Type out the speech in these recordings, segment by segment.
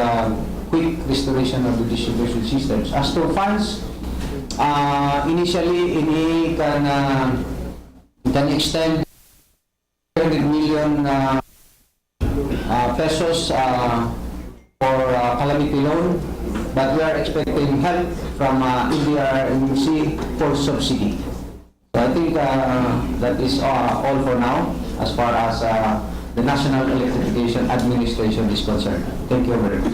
the quick restoration of the distribution systems. As to funds, initially, ini can extend 100 million pesos for calamity loan, but we are expecting help from NDRC for subsidy. So I think that is all for now as far as the National Electrification Administration is concerned. Thank you very much.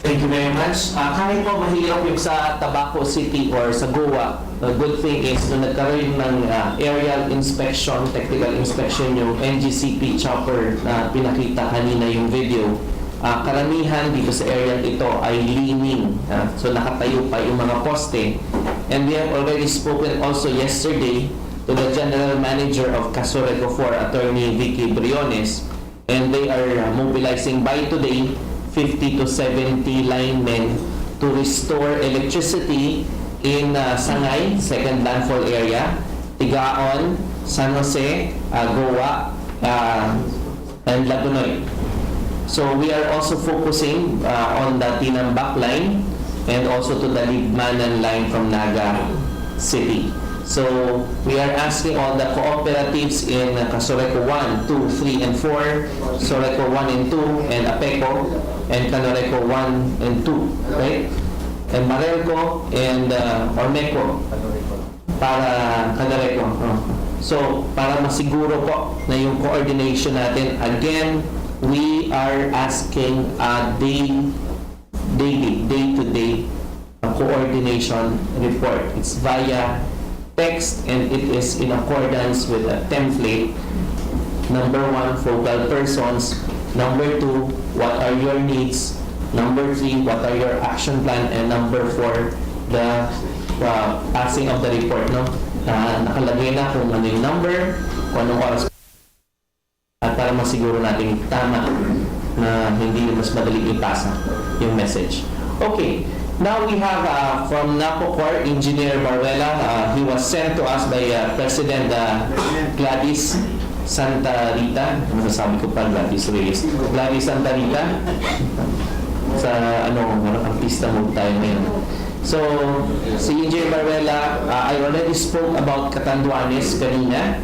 Thank you very much. Kahit po mahirap yung sa Tabaco City or sa Goa, the good thing is nung nagkaroon ng aerial inspection, technical inspection, yung NGCP chopper na pinakita kanina yung video, karamihan dito sa area ito ay leaning. So nakatayo pa yung mga poste. And we have already spoken also yesterday to the General Manager of Casureco 4, Attorney Vicky Briones, and they are mobilizing by today 50 to 70 linemen to restore electricity in Sangay, second landfall area, Tigaon, San Jose, Goa, and Lagunoy. So we are also focusing on the Tinambak line and also to the Libmanan line from Naga City. So we are asking all the cooperatives in Casureco 1, 2, 3, and 4, Soreco 1 and 2, and Apeco, and Canoreco 1 and 2, right? And Marelco and Ormeco para Canoreco. So para masiguro po na yung coordination natin, again, we are asking a day-to-day coordination report. It's via text and it is in accordance with a template. Number 1, focal persons. Number 2, what are your needs? Number 3, what are your action plan? And number 4, the passing of the report. No? Nakalagay na kung ano yung number, kung anong oras, at para masiguro natin tama na hindi mas madaling ipasa yung message. Okay. Now we have from NAPOCOR, Engineer Maruela. He was sent to us by President Gladys Santa Rita. Masasabi ko pa Gladys Reyes. Gladys Santa Rita. Sa artista mode tayo ngayon. So, si Engineer Maruela, I already spoke about Catanduanes kanina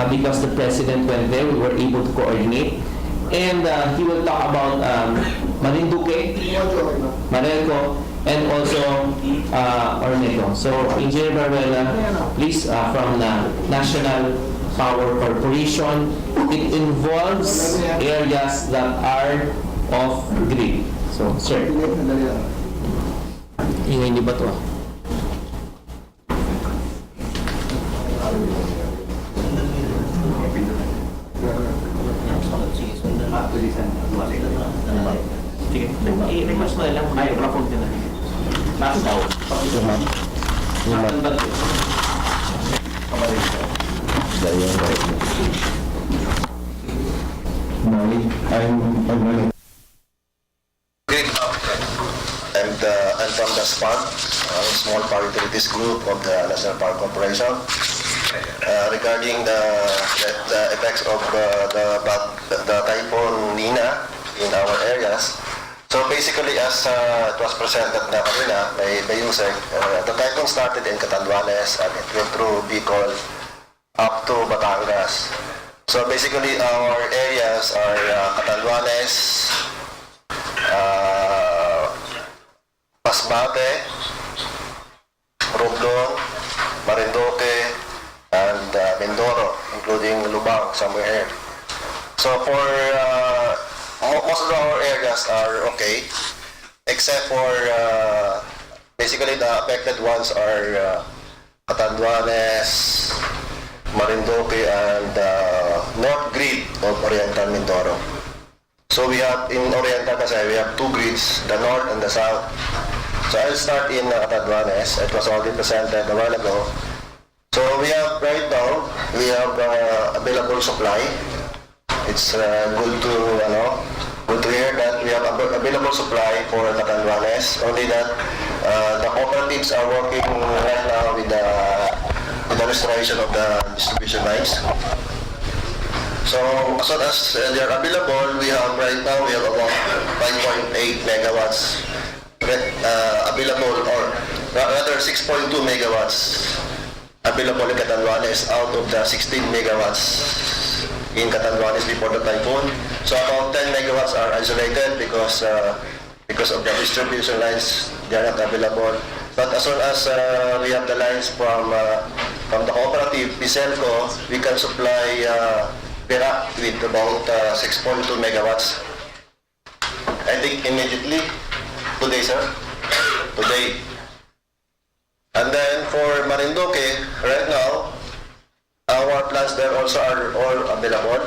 because the President went there. We were able to coordinate. And he will talk about Marinduque, Marelco, and also Ormeco. So, Engineer Maruela, please, from the National Power Corporation, it involves areas that are off-grid. So, sir. Hindi ba ito? Sige, i-request mo lang microphone din na. Nasa daw. I'm from the SPAG, Small Power Utilities Group of the National Power Corporation. Regarding the effects of the typhoon Nina in our areas. So basically, as it was presented na kanina by user, the typhoon started in Catanduanes and it went through Bicol up to Batangas. So basically, our areas are Catanduanes, Masbate, Romblon, Marinduque, and Mindoro, including Lubang, somewhere here. So for most of our areas are okay, except for basically the affected ones are Catanduanes, Marinduque, and North Grid of Oriental Mindoro. So we have in Oriental kasi we have two grids, the North and the South. So I'll start in Catanduanes. It was already presented a while ago. So we have right now we have available supply. It's good to hear that we have available supply for Catanduanes. Only that the cooperatives are working right now with the restoration of the distribution lines. So as soon as they are available, we have right now we have about megawatts available, or rather 6.2 megawatts available in Catanduanes out of the 16 megawatts in Catanduanes before the typhoon. So about 10 megawatts are isolated because of the distribution lines, they are not available. But as soon as we have the lines from the cooperative, Piselco, we can supply Perak with about 6.2 megawatts. I think immediately, today, sir? Today. And then for Marinduque, right now, our plants there also are all available.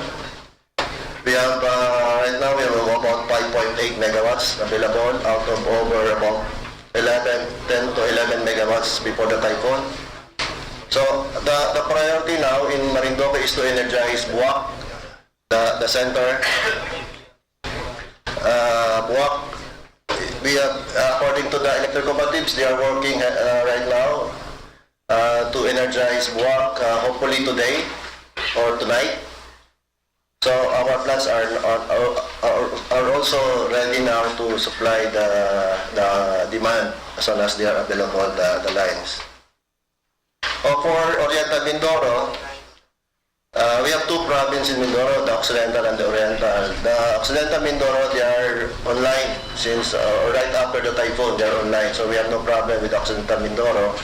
We have, right now, we have about 5.8 megawatts available out of over about 10 to 11 megawatts before the typhoon. So the priority now in Marinduque is to energize Buwak, the center. Buwak, we have, according to the electric cooperatives, they are working right now to energize Buwak, hopefully today or tonight. So our plants are also ready now to supply the demand as soon as they are available, the lines. For Oriental Mindoro, we have two provinces in Mindoro, the Occidental and the Oriental. The Occidental Mindoro, they are online since right after the typhoon, they are online. So we have no problem with Occidental Mindoro.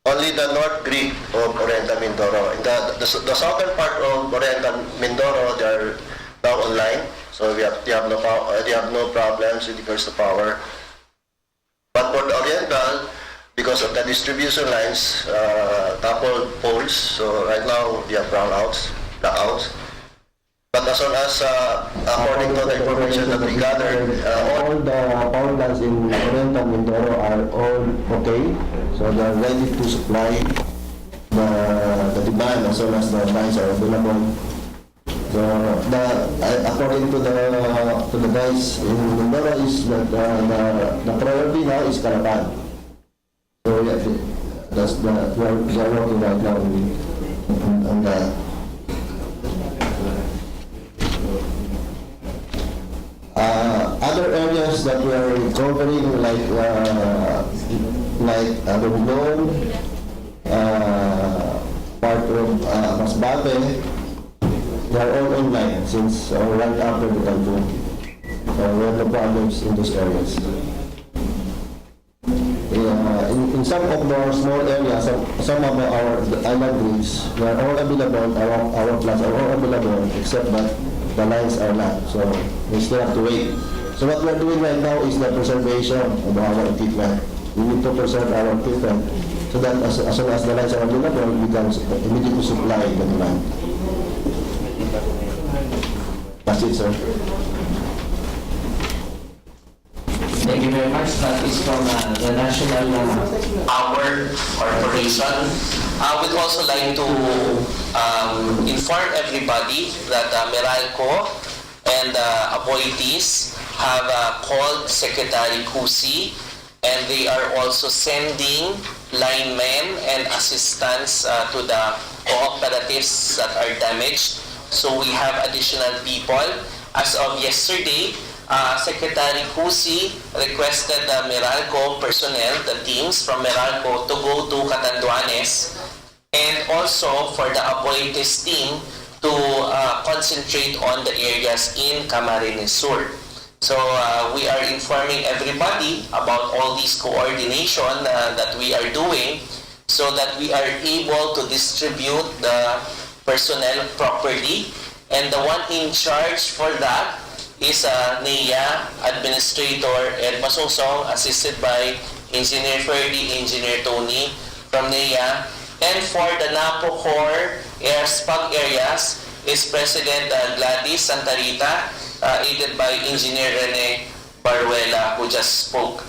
Only the North Greek of Oriental Mindoro. In the southern part of Oriental Mindoro, they are now online. So they have no problems with regards to power. But for the Oriental, because of the distribution lines, coupled poles, so right now they have blackouts. But as soon as, according to the information that we gathered, all the power plants in Oriental Mindoro are all okay. So they are ready to supply the demand as soon as the lines are available. So according to the guys in Mindoro is that the priority now is Calapan. So yeah, that's we are working right now on the other areas that we are covering, like Romblon, part of Masbate, they are all online since right after the typhoon. We have no problems in those areas. In some of the small areas, some of our island grids, they are all available, our plants are all available, except that the lines are not. So we still have to wait. So what we're doing right now is the preservation of our equipment. We need to preserve our equipment so that as soon as the lines are available, we can immediately supply the demand. That's it, sir. Thank you very much. That is from the National Power Corporation. I would also like to inform everybody that Meralco and appointees have called Secretary Cusi, and they are also sending linemen and assistants to the cooperatives that are damaged. So we have additional people. As of yesterday, Secretary Cusi requested the Meralco personnel, the teams from Meralco, to go to Catanduanes, and also for the appointees team to concentrate on the areas in Camarines Sur. So we are informing everybody about all these coordination that we are doing so that we are able to distribute the personnel properly. And the one in charge for that is NEA Administrator Ed Masungsong, assisted by Engineer Ferdy, Engineer Tony from NEA. And for the NAPOCOR SPAG areas is President Gladys Santa Rita, aided by Engineer Rene Baruela, who just spoke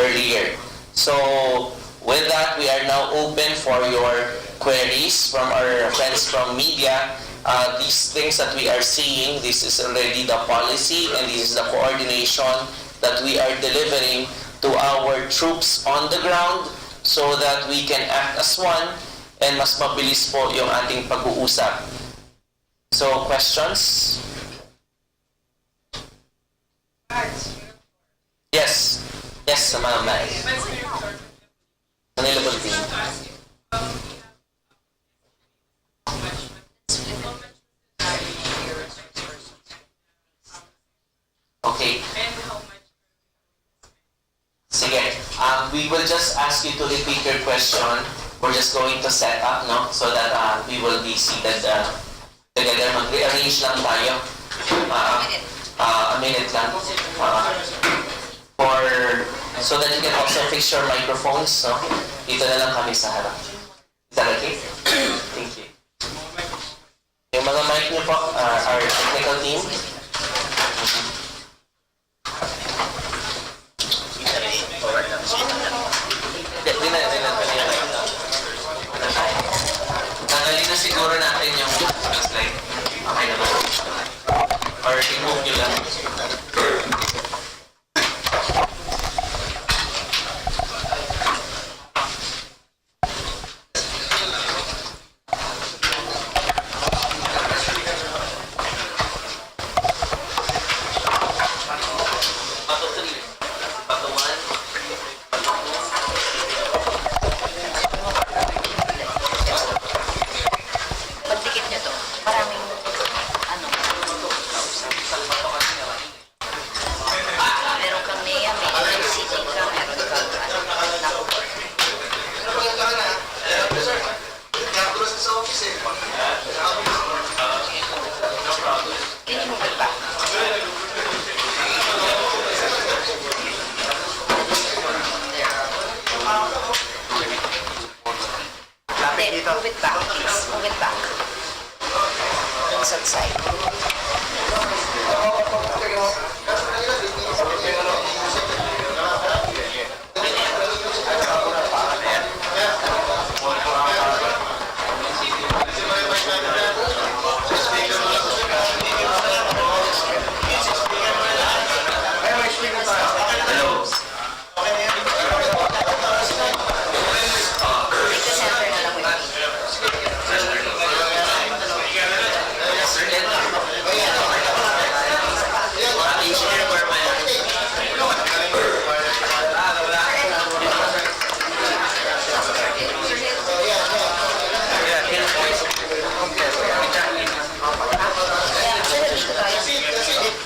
earlier. So with that, we are now open for your queries from our friends from media. These things that we are seeing, this is already the policy and this is the coordination that we are delivering to our troops on the ground so that we can act as one and mas mabilis po yung ating pag-uusap. So, questions? Yes, sa mga may. Manila Bulletin. Okay. Sige. We will just ask you to repeat your question. We're just going to set up, no? So that we will be seated together. Mag-rearrange lang tayo. A minute lang. So that you can also fix your microphones, no? Dito na lang kami sa harap. Is that okay? Thank you. Yung mga mic niyo po, our technical team. Tanggalin na siguro natin yung slide. Okay na ba? Or remove nyo lang. Pagdikit niyo to, maraming ano. Meron kang NEA, may NGCP ka, meron kang NAPOCOR. Can you move it back? Then, move it back, please. Move it back. It's outside. Take the center na lang with me.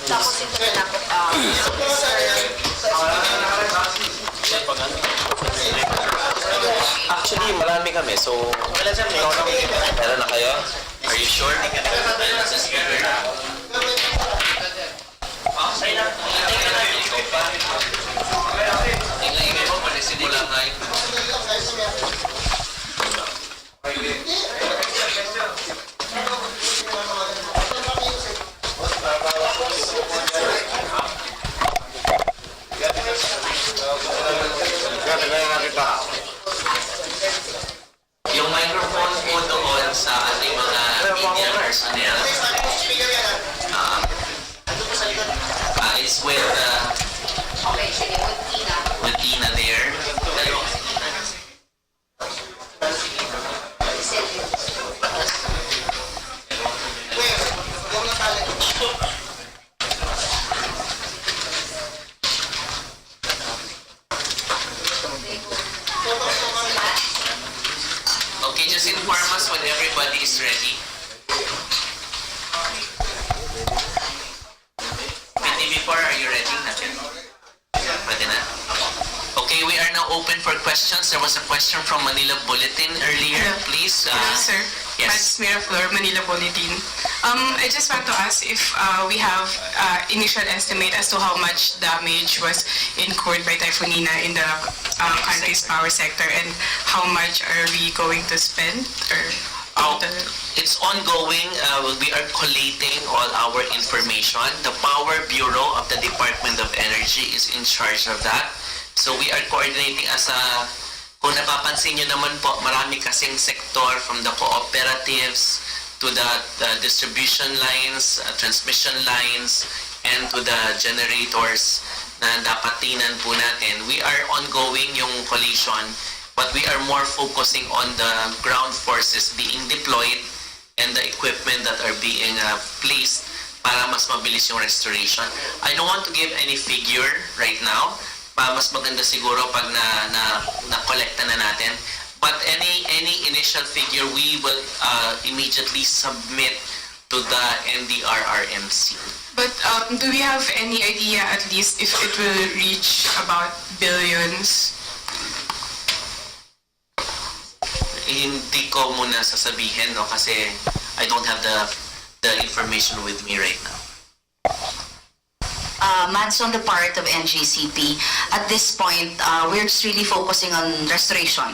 Tapos ito na lang Actually, marami kami. So, meron na kayo? Are you sure? Ingay mo, palisimula kayo. Yung microphone po doon sa ating mga media personnel is with Okay, sige, with Tina. there. Okay, just inform us when everybody is ready. PTV4, are you ready? Pwede na? Okay, we are now open for questions. There was a question from Manila Bulletin earlier. Please. Hello, sir. Yes. Francis Miraflor, Manila Bulletin. I just want to ask if we have initial estimate as to how much damage was incurred by Typhoon Nina in the country's power sector, and how much are we going to spend? Or It's ongoing. We are collating all our information. The Power Bureau of the Department of Energy is in charge of that. So we are coordinating as a, kung napapansin nyo naman po, marami kasing sektor from the cooperatives to the distribution lines, transmission lines, and to the generators na dapat tingnan po natin. We are ongoing yung collation, but we are more focusing on the ground forces being deployed and the equipment that are being placed para mas mabilis yung restoration. I don't want to give any figure right now, mas maganda siguro pag na-collecta na natin. But any initial figure we will immediately submit to the NDRRMC. But do we have any idea at least if it will reach about billions? Hindi ko muna sasabihin, no, kasi I don't have the information with me right now. Mads, on the part of NGCP, at this point, we're just really focusing on restoration.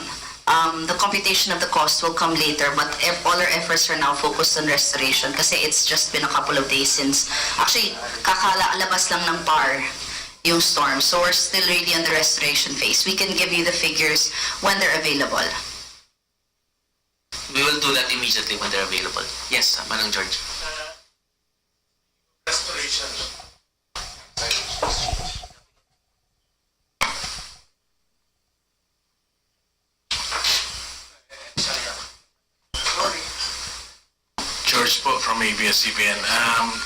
The computation of the cost will come later, but all our efforts are now focused on restoration kasi it's just been a couple of days since, actually, kakalabas lang ng PAR yung storm. So we're still really on the restoration phase. We can give you the figures when they're available. We will do that immediately when they're available. Yes, Manang George. Restoration. George po from ABS-CBN.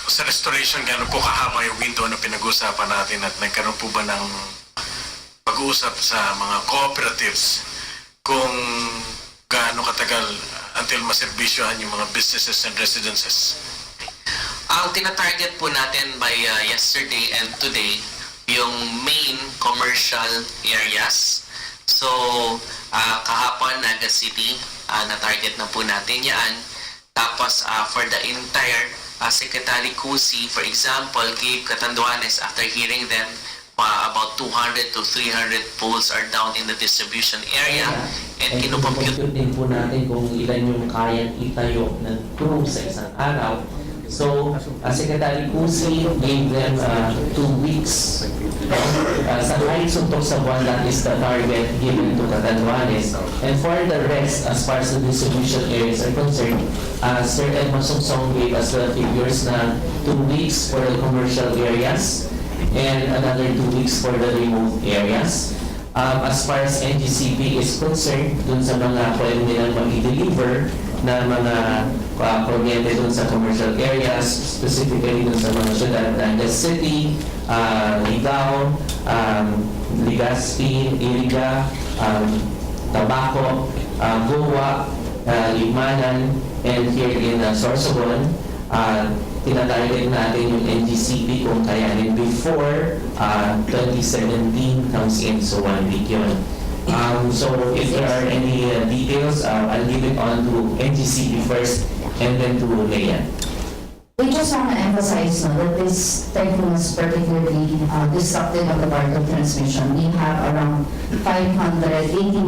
Sa restoration, gano'n po kahaba yung window na pinag-uusapan natin at nagkaroon po ba ng pag-uusap sa mga cooperatives kung gaano katagal until maserbisyohan yung mga businesses and residences? Ang tinatarget po natin by yesterday and today, yung main commercial areas. So, kahapon, Naga City, na-target na po natin yan. Tapos, for the entire Secretary Cusi, for example, gave Catanduanes, after hearing them, about 200 to 300 poles are down in the distribution area. And kinukompute din po natin kung ilan yung kayang itayo ng crew sa isang araw. So, Secretary Cusi gave them 2 weeks. Sa kahit suntok sa buwan, that is the target given to Catanduanes. And for the rest, as far as the distribution areas are concerned, Sir Ed Masungsong gave us the figures na 2 weeks for the commercial areas and another 2 weeks for the remote areas. As far as NGCP is concerned, dun sa mga pwede nilang mag-deliver na mga kuryente dun sa commercial areas, specifically dun sa mga syudad, Naga City, Ligao, Legazpi, Iriga, Tabaco, Goa, Limanan, and here in Sorsogon. Tinatarget natin yung NGCP kung kayanin before 2017 comes in, so 1 week yun. So if there are any details, I'll give it on to NGCP first and then to Leia. We just want to emphasize that this typhoon was particularly disruptive of the part of transmission. We have around 581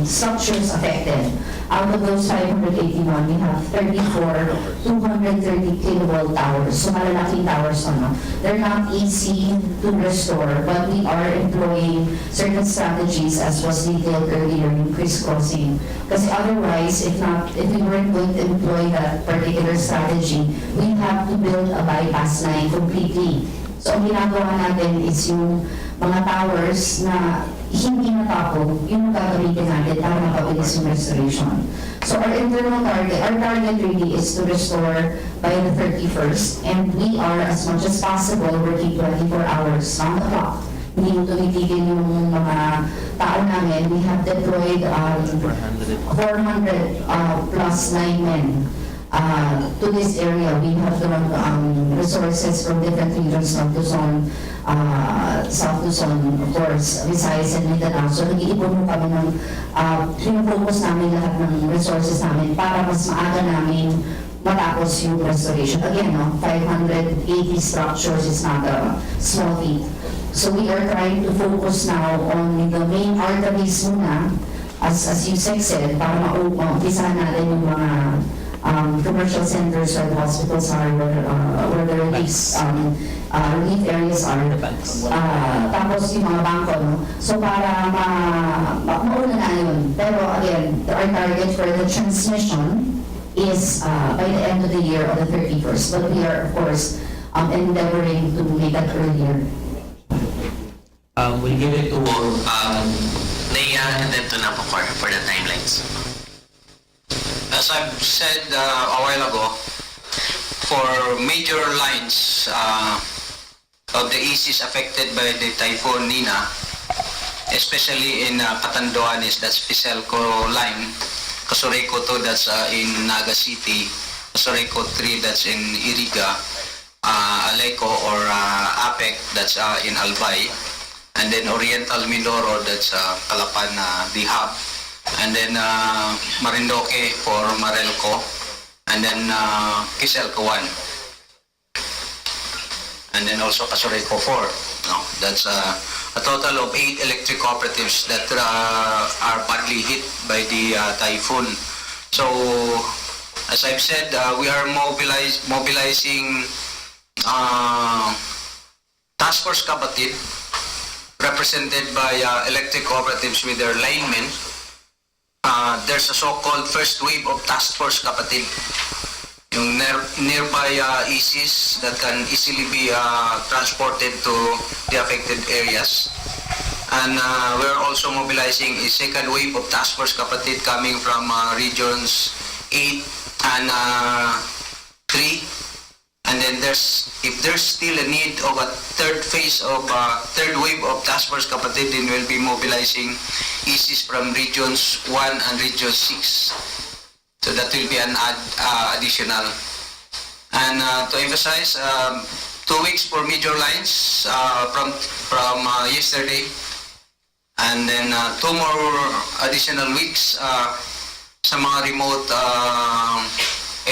structures affected. Out of those 581, we have 34 230 kilovolt towers. So malalaking towers na. They're not easy to restore, but we are employing certain strategies as was detailed earlier in crisscrossing. Kasi otherwise, if we weren't going to employ that particular strategy, we have to build a bypass line completely. So ang ginagawa natin is yung mga towers na hindi natapog, yung gagamitin natin para mapabilis yung restoration. So our internal target, our target really is to restore by the 31st, and we are as much as possible working 24 hours round the clock. Hindi mo tumitigil yung mga tao namin. We have deployed 400 plus linemen to this area. We have drawn resources from different regions, North Luzon, South Luzon, of course, Visayas and Mindanao. So nag-iipon mo kami ng pinufocus namin lahat ng resources namin para mas maaga namin matapos yung restoration. Again, 580 structures is not a small feat. So we are trying to focus now on the main arteries muna, as you said, para maumpisahan natin yung mga commercial centers where the hospitals are, where the relief areas are. Tapos yung mga bangko, no? So para mauna na yun. Pero again, our target for the transmission is by the end of the year on the 31st. But we are, of course, endeavoring to make that earlier. We'll give it to NEA and then to NAPOCOR for the timelines. As I've said a while ago, for major lines, of the ECs affected by the Typhoon Nina, especially in Catanduanes, that's Piselco line, Casureco 2, that's in Naga City, Casureco 3, that's in Iriga, Aleco or Apec, that's in Albay, and then Oriental Mindoro, that's Calapan, the hub, and then Marindoque for Marelco, and then Quiselco 1, and then also Casureco 4. No, that's a total of 8 electric cooperatives that are badly hit by the typhoon. So, as I've said, we are mobilizing Task Force Kapatid, represented by electric cooperatives with their linemen. There's a so-called first wave of Task Force Kapatid, yung nearby ECs that can easily be transported to the affected areas. And we're also mobilizing a second wave of Task Force Kapatid coming from regions 8 and 3. And then if there's still a need of a third phase of third wave of Task Force Kapatid, then we'll be mobilizing ECs from regions 1 and region 6. So that will be an additional. And to emphasize, 2 weeks for major lines from yesterday, and then 2 more additional weeks sa mga remote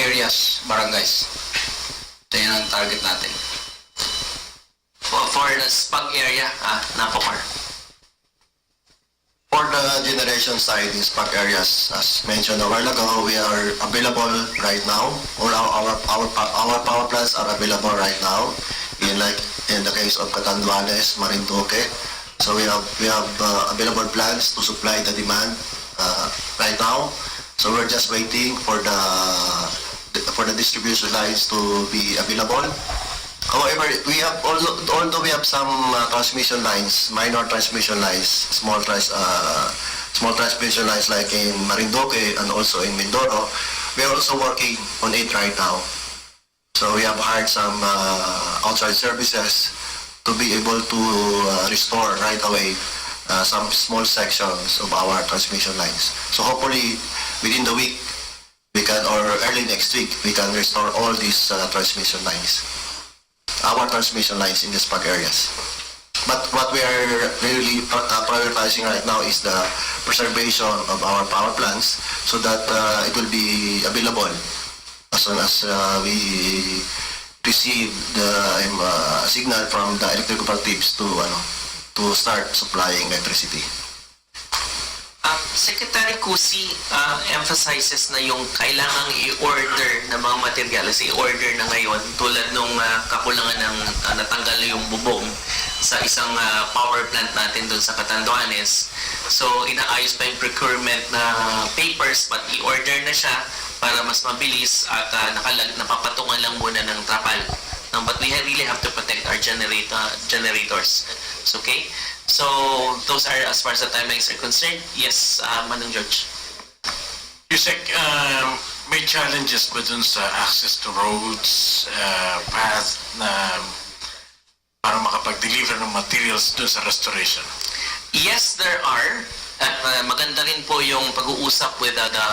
areas, barangays. So yun ang target natin. For the SPAG area, NAPOCOR. For the generation side in SPAC areas, as mentioned a while ago, we are available right now, or our power plants are available right now, in the case of Catanduanes, Marinduque. So we have available plants to supply the demand right now. So we're just waiting for the distribution lines to be available. However, although we have some transmission lines, minor transmission lines, small transmission lines like in Marinduque and also in Mindoro, we are also working on it right now. So we have hired some outside services to be able to restore right away some small sections of our transmission lines. So hopefully within the week, or early next week, we can restore all these transmission lines. Our transmission lines in the SPAG areas. But what we are really prioritizing right now is the preservation of our power plants so that it will be available as soon as we receive the signal from the electric cooperatives to start supplying electricity. Secretary Cusi emphasizes na yung kailangang i-order ng mga materyales, i-order na ngayon tulad nung kakulangan ng natanggal yung bubong sa isang power plant natin doon sa Catanduanes. So inaayos pa yung procurement na papers, but i-order na siya para mas mabilis at napapatungan lang muna ng trapal. But we really have to protect our generators. It's okay? So, those are as far as the timelines are concerned. Yes, Manong George. Yusek, may challenges ba dun sa access to roads, path na para makapag-deliver ng materials dun sa restoration? Yes, there are. At maganda rin po yung pag-uusap with the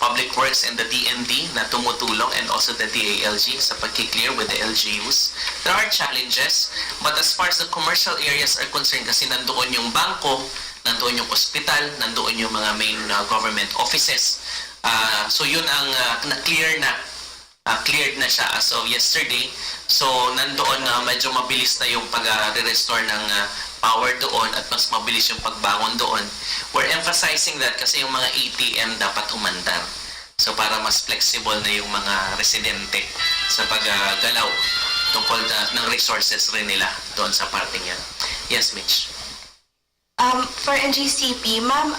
Public Works and the DND na tumutulong, and also the DALG sa pagkiklear with the LGUs. There are challenges, but as far as the commercial areas are concerned, kasi nandoon yung bangko, nandoon yung ospital, nandoon yung mga main government offices. So yun ang na-clear na. Cleared na siya as of yesterday. So nandoon medyo mabilis na yung pag-restore ng power doon at mas mabilis yung pagbangon doon. We're emphasizing that kasi yung mga ATM dapat umandar. So para mas flexible na yung mga residente sa paggalaw tungkol ng resources rin nila doon sa parting yan. Yes, Mitch. For NGCP, ma'am,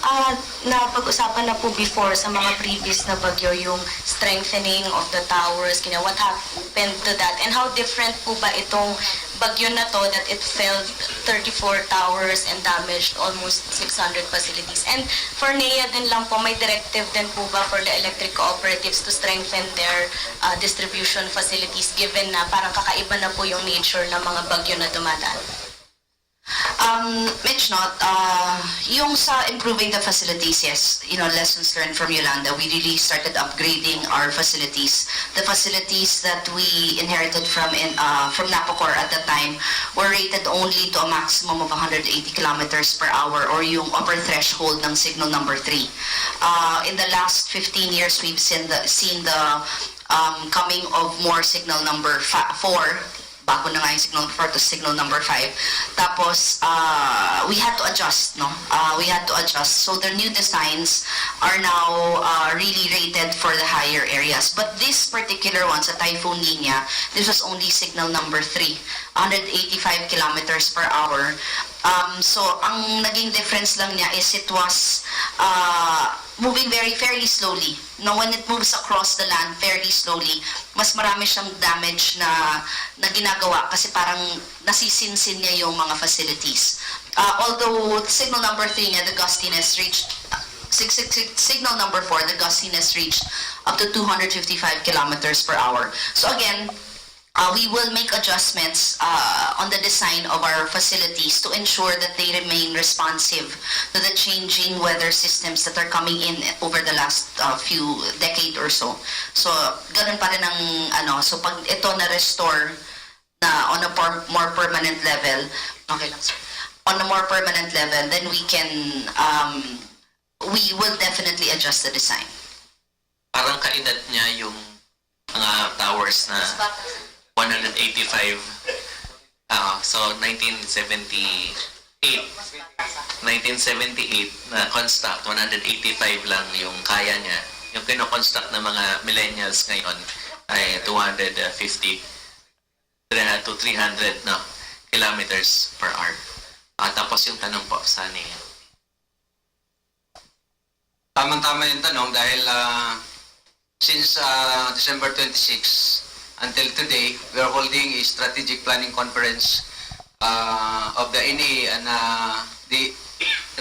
napag-usapan na po before sa mga previous na bagyo yung strengthening of the towers, what happened to that, and how different po ba itong bagyo na to that it felled 34 towers and damaged almost 600 facilities. And for NEA din lang po, may directive din po ba for the electric cooperatives to strengthen their distribution facilities given na parang kakaiba na po yung nature ng mga bagyo na dumadaan? Mitch, yung sa improving the facilities, yes, lessons learned from Yolanda, we really started upgrading our facilities. The facilities that we inherited from NAPOCOR at the time were rated only to a maximum of 180 kilometers per hour or yung upper threshold ng signal number 3. In the last 15 years, we've seen the coming of more signal number 4, bago na nga yung signal 4 to signal number 5. Tapos, we had to adjust, we had to adjust. So the new designs are now really rated for the higher areas. But this particular one, sa Typhoon Nina, this was only signal number 3, 185 kilometers per hour. So, ang naging difference lang niya is it was moving fairly slowly. When it moves across the land fairly slowly, mas marami siyang damage na ginagawa kasi parang nasisinsin niya yung mga facilities. Although signal number 3 niya, the gustiness reached signal number 4, the gustiness reached up to 255 kilometers per hour. So again, we will make adjustments on the design of our facilities to ensure that they remain responsive to the changing weather systems that are coming in over the last few decade or so. So, ganun pa rin ang so pag ito na-restore na on a more permanent level, okay lang sir, on a more permanent level, then we will definitely adjust the design. Parang kaedad niya yung mga towers na 185, so 1978 na construct, 185 lang yung kaya niya. Yung kino-construct ng mga millennials ngayon ay 250 to 300 kilometers per hour. Tapos yung tanong po sa niya. Tamang-tama yung tanong dahil since December 26 until today, we are holding a strategic planning conference of the NEA and the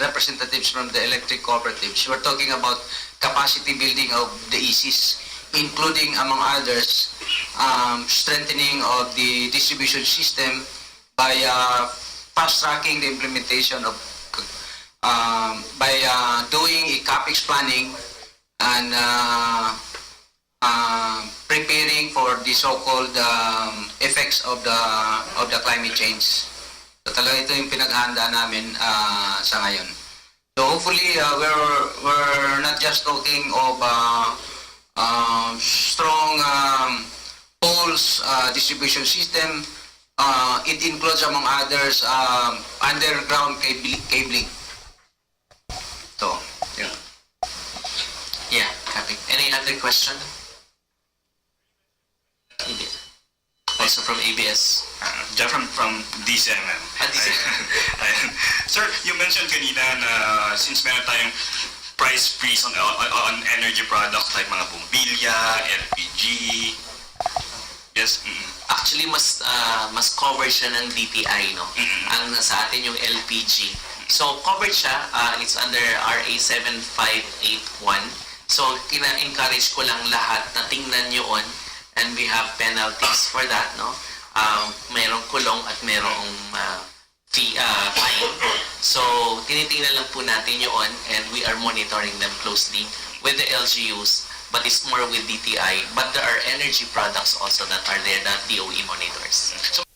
representatives from the electric cooperatives. We're talking about capacity building of the ECs, including, among others, strengthening of the distribution system by fast-tracking the implementation of, by doing a CAPEX planning and preparing for the so-called effects of the climate change. So talaga ito yung pinaghahanda namin sa ngayon. So hopefully we're not just talking of strong poles distribution system. It includes among others underground cabling. So Yeah, copy. Any other question? Also from ABS. John from DCMM. Sir, you mentioned kanina na since meron tayong price freeze on energy products like mga bumbilya, LPG. Yes. Actually, mas covered siya ng DTI, no? Ang sa atin yung LPG. So, covered siya. It's under RA 7581. So, kina-encourage ko lang lahat na tingnan yun. And we have penalties for that, no? Merong kulong at merong fine. So, tinitingnan lang po natin yun and we are monitoring them closely with the LGUs, but it's more with DTI. But there are energy products also that are there that DOE monitors. So,